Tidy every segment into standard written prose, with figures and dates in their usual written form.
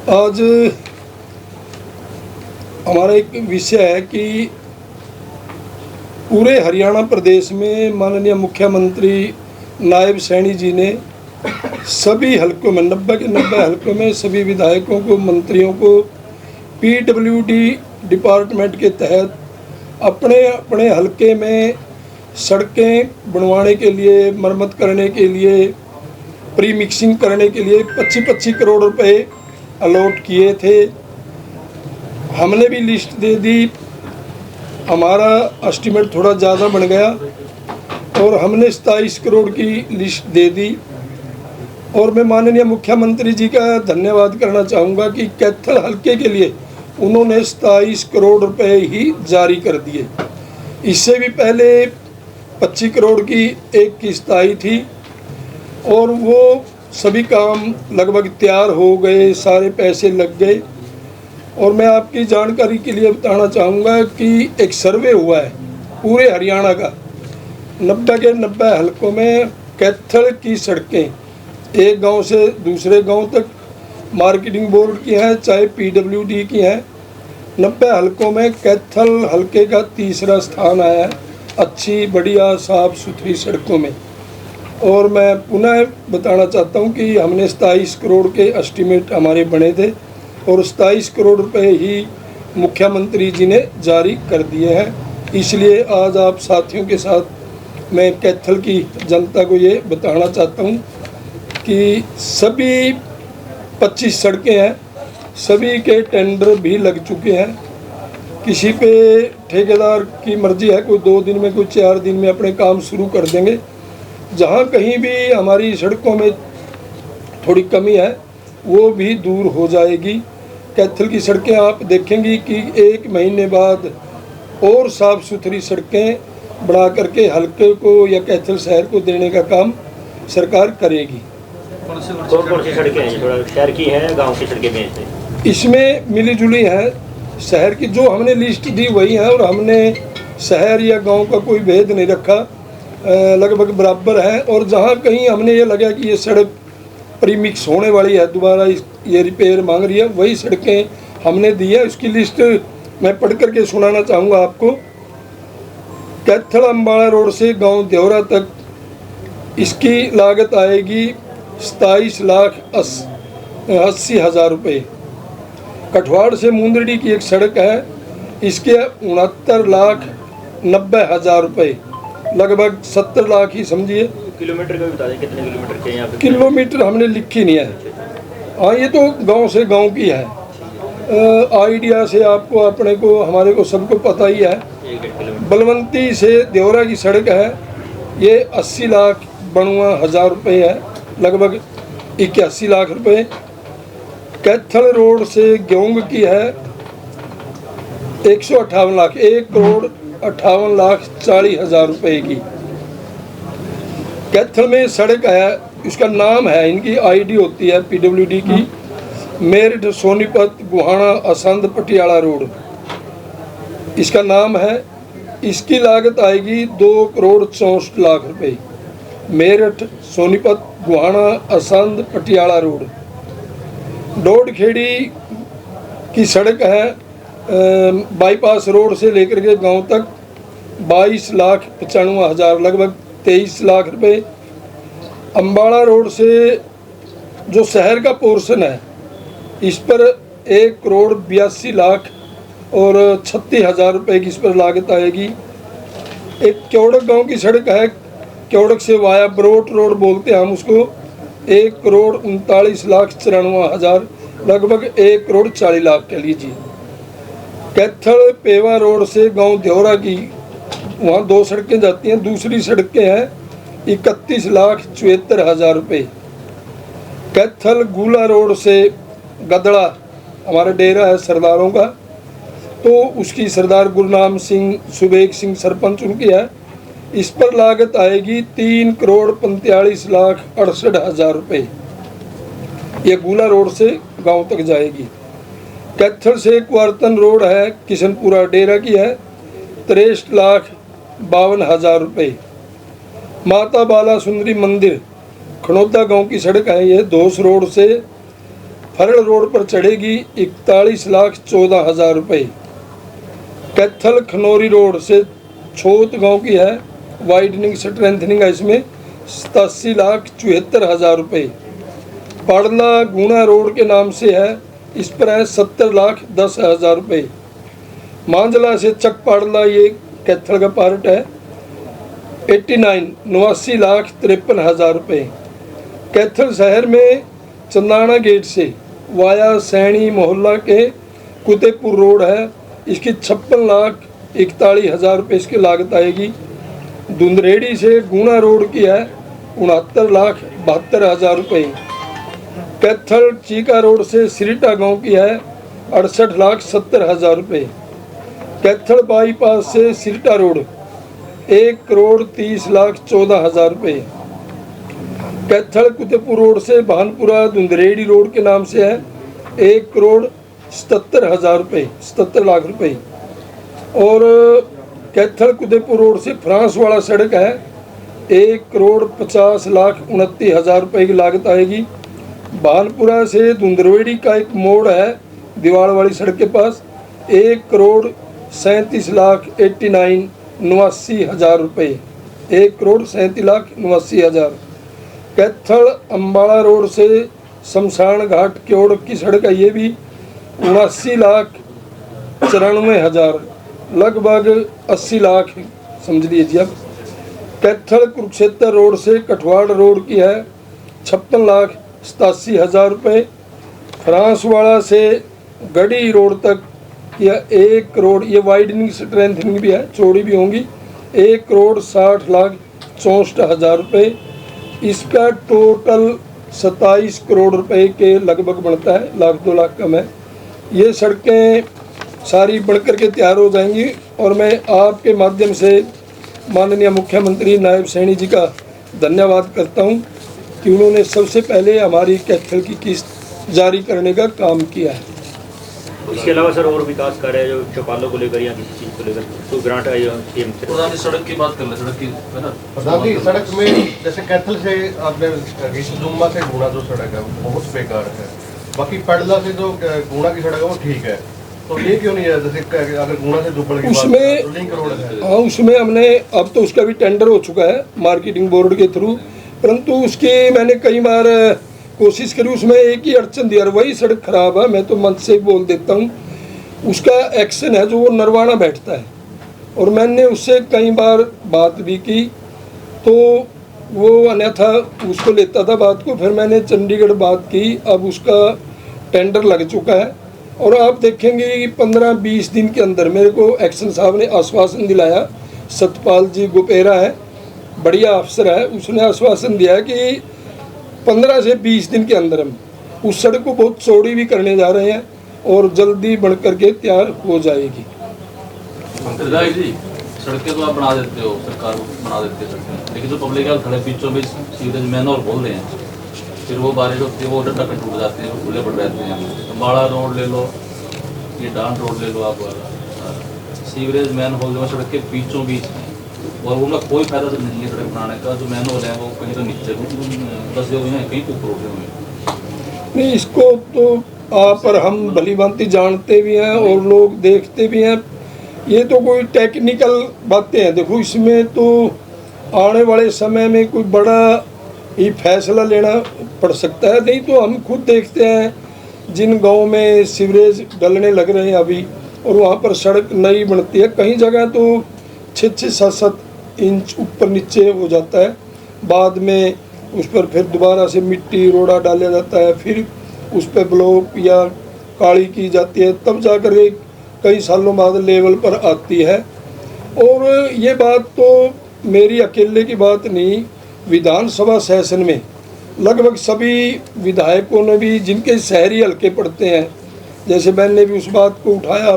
आज हमारा एक विषय है कि पूरे हरियाणा प्रदेश में माननीय मुख्यमंत्री नायब सैनी जी ने सभी हलकों में 90 के 90 हलकों में सभी विधायकों को, मंत्रियों को पीडब्ल्यूडी डिपार्टमेंट के तहत अपने अपने हलके में सड़कें बनवाने के लिए, मरम्मत करने के लिए, प्री मिक्सिंग करने के लिए 25-25 करोड़ रुपए अलॉट किए थे। हमने भी लिस्ट दे दी, हमारा एस्टीमेट थोड़ा ज़्यादा बन गया और हमने 27 करोड़ की लिस्ट दे दी। और मैं माननीय मुख्यमंत्री जी का धन्यवाद करना चाहूँगा कि कैथल हलके के लिए उन्होंने 27 करोड़ रुपए ही जारी कर दिए। इससे भी पहले 25 करोड़ की एक किस्त आई थी और वो सभी काम लगभग तैयार हो गए, सारे पैसे लग गए। और मैं आपकी जानकारी के लिए बताना चाहूँगा कि एक सर्वे हुआ है पूरे हरियाणा का, 90 के 90 हलकों में कैथल की सड़कें एक गांव से दूसरे गांव तक मार्केटिंग बोर्ड की हैं चाहे पीडब्ल्यूडी की हैं, 90 हलकों में कैथल हलके का तीसरा स्थान आया है अच्छी बढ़िया साफ़ सुथरी सड़कों में। और मैं पुनः बताना चाहता हूं कि हमने 27 करोड़ के एस्टीमेट हमारे बने थे और 27 करोड़ रुपए ही मुख्यमंत्री जी ने जारी कर दिए हैं। इसलिए आज आप साथियों के साथ मैं कैथल की जनता को ये बताना चाहता हूं कि सभी 25 सड़कें हैं, सभी के टेंडर भी लग चुके हैं। किसी पे ठेकेदार की मर्जी है, कोई 2 दिन में, कोई 4 दिन में अपने काम शुरू कर देंगे। जहाँ कहीं भी हमारी सड़कों में थोड़ी कमी है वो भी दूर हो जाएगी। कैथल की सड़कें आप देखेंगी कि 1 महीने बाद और साफ़ सुथरी सड़कें बना करके हलके को या कैथल शहर को देने का काम सरकार करेगी। कौन सी सड़कें हैं? थोड़ा शहर की है, गांव की सड़कें हैं? इसमें मिली जुली है, शहर की जो हमने लिस्ट दी वही है और हमने शहर या गांव का कोई भेद नहीं रखा, लगभग बराबर है। और जहां कहीं हमने ये लगा कि ये सड़क प्रीमिक्स होने वाली है, दोबारा ये रिपेयर मांग रही है, वही सड़कें हमने दी है। उसकी लिस्ट मैं पढ़ करके सुनाना चाहूँगा आपको। कैथल अम्बाड़ा रोड से गाँव देवरा तक इसकी लागत आएगी 27,80,000 रुपये। कठवाड़ से मुंदड़ी की एक सड़क है, इसके 69,90,000 रुपये, लगभग 70 लाख ही समझिए। किलोमीटर का भी बता दें, कितने किलोमीटर के यहाँ पे? किलोमीटर हमने लिखी नहीं है। हाँ, ये तो गांव से गांव की है। आइडिया से आपको, अपने को, हमारे को सबको पता ही है। बलवंती से देवरा की सड़क है, ये 80,92,000 रुपये है, लगभग 81 लाख रुपये। कैथल रोड से गेहूं की है 158 लाख, 1,58,40,000 रुपये की। कैथल में सड़क है, इसका नाम है, इनकी आईडी होती है पीडब्ल्यूडी की, मेरठ सोनीपत गुहाना असंध पटियाला रोड, इसका नाम है। इसकी लागत आएगी 2,64,00,000 रुपये। मेरठ सोनीपत गुहाना असंध पटियाला रोड। डोडखेड़ी की सड़क है बाईपास रोड से लेकर के गांव तक 22,95,000, लगभग 23 लाख रुपए। अम्बाड़ा रोड से जो शहर का पोर्शन है इस पर 1,82,36,000 रुपये की इस पर लागत आएगी। एक क्योड़क गांव की सड़क है, क्योड़क से वाया बरोट रोड बोलते हैं हम उसको, 1,39,94,000, लगभग 1,40,00,000 कह लीजिए। कैथल पेवा रोड से गांव देवरा की, वहाँ 2 सड़कें जाती हैं, दूसरी सड़कें हैं 31,74,000 रुपये। कैथल गूला रोड से गदड़ा, हमारा डेरा है सरदारों का, तो उसकी सरदार गुरनाम सिंह, सुबेग सिंह सरपंच उनकी है, इस पर लागत आएगी 3,45,68,000 रुपये। ये गूला रोड से गांव तक जाएगी। कैथल से क्वारतन रोड है, किशनपुरा डेरा की है, 63,52,000 रुपये। माता बाला सुंदरी मंदिर खड़ौदा गांव की सड़क है, ये दोस रोड से फरल रोड पर चढ़ेगी 41,14,000 रुपये। कैथल खनौरी रोड से छोत गांव की है, वाइडनिंग स्ट्रेंथनिंग है, इसमें 87,74,000 रुपये। पाड़ला गुना रोड के नाम से है, इस पर है 70,10,000 रुपये। मांझला से चक पाड़ला, ये कैथल का पार्ट है, 89,53,53,000 रुपये। कैथल शहर में चंदाना गेट से वाया सैनी मोहल्ला के कुतेपुर रोड है, इसकी 56,41,000 रुपये इसकी लागत आएगी। धुंधरेड़ी से गुना रोड की है, 69,72,000 रुपये। कैथल चीका रोड से सिरिटा गांव की है, 68,70,000 रुपये। कैथल बाईपास से सिरिटा रोड 1,30,14,000 रुपये। कैथल कुतेपुर रोड से भानपुरा धुंधरेड़ी रोड के नाम से है, 1,77,000 रुपये, 77 लाख रुपये। और कैथल कुतेपुर रोड से फ्रांस वाला सड़क है, 1,50,29,000 रुपये की लागत आएगी। भानपुरा से धुंधरेड़ी का एक मोड़ है दीवार वाली सड़क के पास, 1,37,89,89,000 रुपये, 1,37,89,000। कैथल अम्बाड़ा रोड से शमशान घाट की ओर की सड़क है, ये भी 79,94,000, लगभग 80 लाख समझ लीजिए अब। कैथल कुरुक्षेत्र रोड से कठवाड़ रोड की है, 56,87,000 रुपये। फ्रांस वाला से गढ़ी रोड तक यह 1 करोड़, ये वाइडनिंग स्ट्रेंथनिंग भी है, चौड़ी भी होंगी, 1,60,64,000 रुपये। इसका टोटल 27 करोड़ रुपए के लगभग बनता है, 1,00,000 2 लाख कम है। ये सड़कें सारी बनकर के तैयार हो जाएंगी और मैं आपके माध्यम से माननीय मुख्यमंत्री नायब सैनी जी का धन्यवाद करता हूं कि उन्होंने सबसे पहले हमारी कैथल की किस्त जारी करने का काम किया है। इसके अलावा सर और विकास कार्य जो चौपालों को लेकर या किसी चीज़ को लेकर तो ग्रांट आई सीएम से? प्रधान जी सड़क की बात कर ले, सड़क की है ना प्रधान जी, सड़क में जैसे कैथल से आपने जुम्मा से गुना जो सड़क है वो बहुत बेकार है, बाकी पड़ला से जो गुना की सड़क है वो ठीक है, तो ये क्यों नहीं है? जैसे अगर गुना से दुब्बल की उसमें बात तो लिंक रोड है। हाँ, उसमें हमने अब तो उसका भी टेंडर हो चुका है मार्केटिंग बोर्ड के थ्रू, परंतु उसकी मैंने कई बार कोशिश करी, उसमें एक ही अड़चन दी, वही सड़क खराब है, मैं तो मन से बोल देता हूँ। उसका एक्शन है जो वो नरवाना बैठता है, और मैंने उससे कई बार बात भी की तो वो अन्यथा उसको लेता था बात को। फिर मैंने चंडीगढ़ बात की, अब उसका टेंडर लग चुका है और आप देखेंगे कि 15-20 दिन के अंदर मेरे को एक्शन साहब ने आश्वासन दिलाया, सतपाल जी गुपेरा है, बढ़िया अफसर है, उसने आश्वासन दिया कि 15 से 20 दिन के अंदर हम उस सड़क को बहुत चौड़ी भी करने जा रहे हैं और जल्दी बन करके तैयार हो जाएगी। विधायक जी, सड़कें तो आप बना देते हो, सरकार बना देती है सड़कें, लेकिन जो पब्लिक हेल्थ खड़े बीचों बीच सीधे मैनोर बोल रहे हैं, फिर वो बारिश होती है, वो डंडा पे टूट जाते हैं, खुले पड़ जाते हैं। अम्बाड़ा रोड ले लो, ये डांड रोड ले लो, आप सीवरेज मैन होल जो सड़क के बीचों बीच है, और उनका कोई फायदा तो नहीं है सड़क बनाने का। जो मैन होल है वो कहीं तो नीचे बसे हुए हैं, कहीं ऊपर उठे हुए हैं। नहीं, इसको तो आप और हम भली भांति जानते भी हैं और लोग देखते भी हैं, ये तो कोई टेक्निकल बातें हैं। देखो, इसमें तो आने वाले समय में कोई बड़ा ही फैसला लेना पड़ सकता है, नहीं तो हम खुद देखते हैं जिन गाँव में सीवरेज डलने लग रहे हैं अभी, और वहाँ पर सड़क नई बनती है, कहीं जगह तो 6-7 इंच ऊपर नीचे हो जाता है, बाद में उस पर फिर दोबारा से मिट्टी रोड़ा डाला जाता है, फिर उस पर ब्लॉक या काली की जाती है, तब जाकर के कई सालों बाद लेवल पर आती है। और ये बात तो मेरी अकेले की बात नहीं, विधानसभा सेशन में लगभग सभी विधायकों ने भी, जिनके शहरी हल्के पड़ते हैं, जैसे मैंने भी उस बात को उठाया,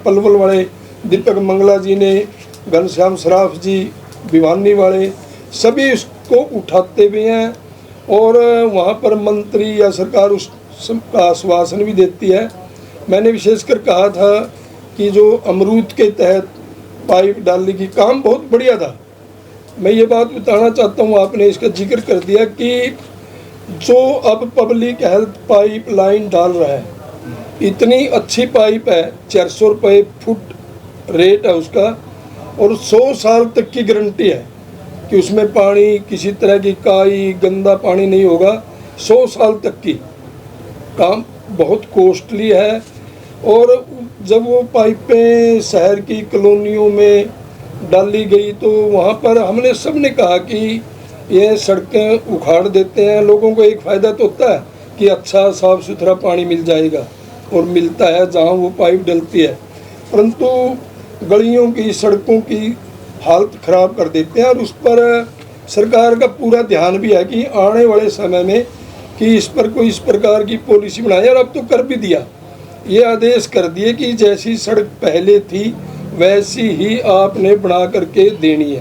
पलवल वाले दीपक मंगला जी ने, घनश्याम सराफ जी भिवानी वाले, सभी उसको उठाते भी हैं और वहाँ पर मंत्री या सरकार उसका आश्वासन भी देती है। मैंने विशेषकर कहा था कि जो अमरूद के तहत पाइप डालने की काम बहुत बढ़िया था। मैं ये बात बताना चाहता हूँ, आपने इसका जिक्र कर दिया कि जो अब पब्लिक हेल्थ पाइपलाइन डाल रहा है, इतनी अच्छी पाइप है, 400 रुपये फुट रेट है उसका, और 100 साल तक की गारंटी है कि उसमें पानी किसी तरह की काई गंदा पानी नहीं होगा, 100 साल तक की। काम बहुत कॉस्टली है। और जब वो पाइपें शहर की कॉलोनियों में डाली गई तो वहाँ पर हमने सबने कहा कि ये सड़कें उखाड़ देते हैं, लोगों को एक फ़ायदा तो होता है कि अच्छा साफ़ सुथरा पानी मिल जाएगा, और मिलता है जहाँ वो पाइप डलती है, परंतु गलियों की सड़कों की हालत ख़राब कर देते हैं। और उस पर सरकार का पूरा ध्यान भी है कि आने वाले समय में कि इस पर कोई इस प्रकार की पॉलिसी बनाए, और अब तो कर भी दिया, ये आदेश कर दिए कि जैसी सड़क पहले थी वैसी ही आपने बना करके देनी है।